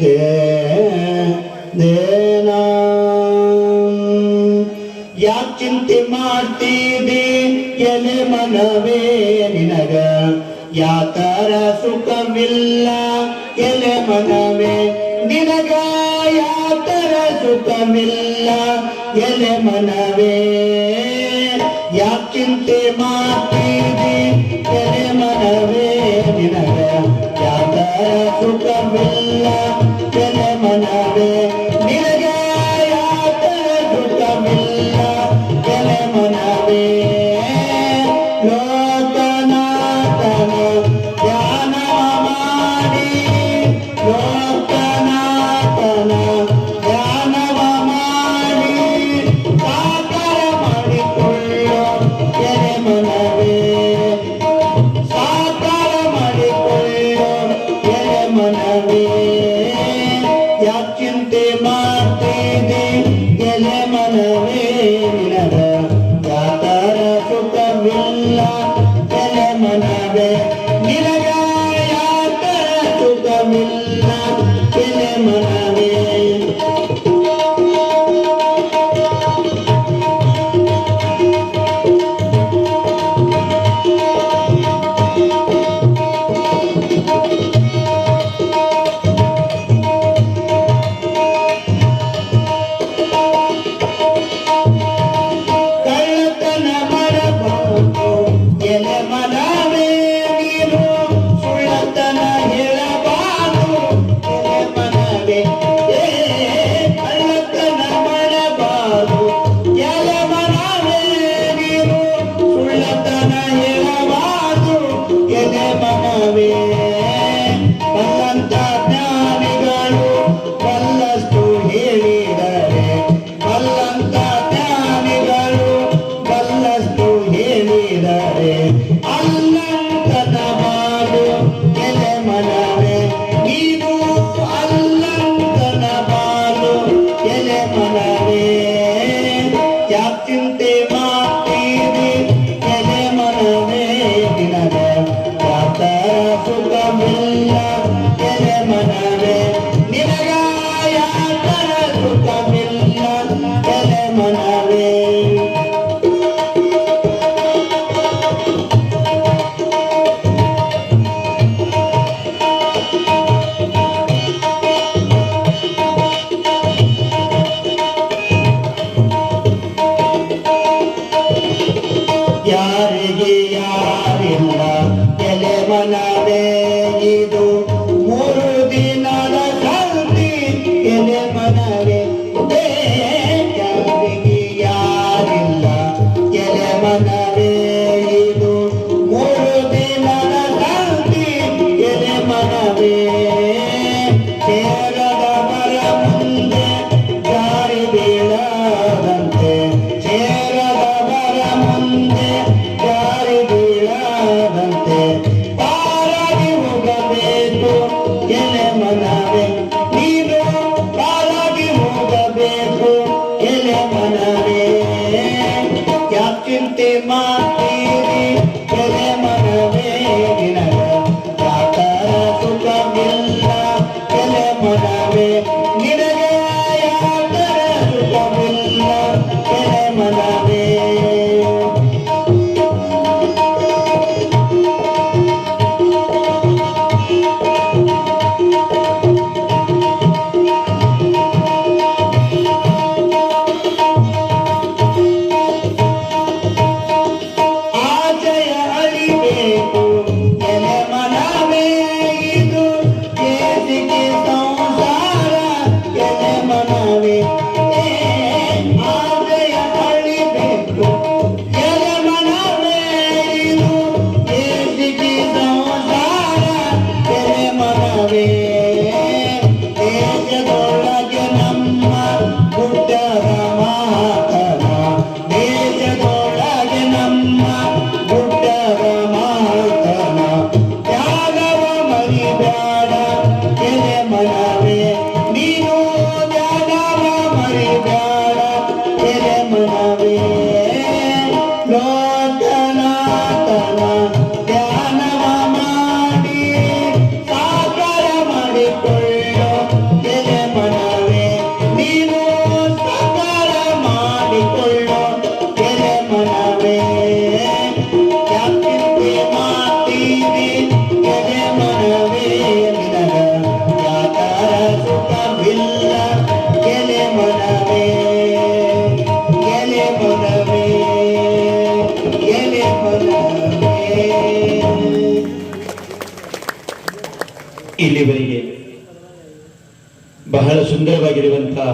they Dena ಯಾಕೆ ಚಿಂತೆ ಮಾಡ್ತಿದೆ ಎಲೆ ಮನವೇ ನಿನಗ ಯಾತರ ಸುಖವಿಲ್ಲ ಎಲೆ ಮನವೇ ನಿನಗ ಯಾತರ ಸುಖವಿಲ್ಲ ಎಲೆ ಮನವೇ ಯಾಕೆ ಚಿಂತೆ ಮಾಡ್ತಿದೆ ಎಲೆ ಮನವೇ ನಿನಗ ಯಾತರ ಸುಖವಿಲ್ಲ ಎಲೆ ಮನವೇ ನಿನಗ ಯಾತರ ಸುಖವಿಲ್ಲ ಎಲೆ ಮನವೇ ಲೋಕನಾಥನ ಧ್ಯಾನವ ಮಾಡಿ ಲೋಕನಾಥನ ಧ್ಯಾನವ ಮಾಡಿ ಸಾಕಾರ ಮಾಡಿಕೊಳ್ಳೋ ಎಲೆ ಮನವೇ ಸಾಕಾರ ಮಾಡಿಕೊಳ್ಳೋ ಎಲೆ ಮನವೇ ಯಾಕೆ ಚಿಂತೆ ಮಾಡ್ತಿದೆ ಎಲೆ ಮನವೇ ನಿನಗ ಯಾತರ ಸುಖವಿಲ್ಲ ಎಲೆ ಮನವೇ ನಿನಗ ಯಾತರ ಸುಖವಿಲ್ಲ ಎಲೆ ಮನವೇ ಕಳ್ಳತನ ಮಾಡಬಹುದು ಎಲೆ ಮನವೇ ನೀನು ಸುಳ್ಳತನ ಹೇಳಬಾರದು ಎಲೆ ಮನವೇ ಕಳ್ಳತನ ಮಾಡಬಾರದು ಎಲೆ ಮನವೇ ನೀನು ಸುಳ್ಳತನ ಹೇಳಬಾರದು ಎಲೆ ಮನವೇ ಬಲ್ಲಂತ ಜ್ಞಾನಿಗಳು ಬಲ್ಲಷ್ಟು ಹೇಳಿದರೆ ಬಲ್ಲಂತ ಜ್ಞಾನಿಗಳು ಬಲ್ಲಷ್ಟು ಹೇಳಿದರೆ ಅಲ್ಲಂತನ ಮಾಡು ಎಲೆ ಮನವೇ ನೀನು ಅಲ್ಲಂತನ ಮಾಡು ಎಲೆ ಮನವೇ ಯಾಕೆ ಚಿಂತೆ ಮಾಡ್ತೀರಿ ಎಲೆ ಮನವೇ ನಿನಗ ಯಾತರ ಸುಖವಿಲ್ಲ ಎಲೆ ಮನವೇ ನಿನಗ ಯಾತರ ಸುಖವಿಲ್ಲ ಎಲೆ ಮನವೇ ಯಾರಿಗೆ ಯಾರಿಲ್ಲ ಎಲೆ ಮನವೇ ಇದು ಮೂರು ದಿನದ ಸಂತಿ ಎಲೆ ಮನವೇ ಯಾರಿಗೆ ಯಾರಿಲ್ಲ ಎಲೆ ಮನವೇ ಇದು ಮೂರು ದಿನದ ಸಂತಿ ಎಲೆ ಮನವೇ ಸೇರದ ಮರ ಮುಂದೆ ಜಾರಿ ಬೀಳದಂತೆ ಸೇರದ ಮರ ಮುಂದೆ ಜಾರಿ ಬೀಳದಂತೆ ಪಾರಾಗಿ ಹೋಗಬೇಕು ಸುಂದರವಾಗಿರುವಂತಹ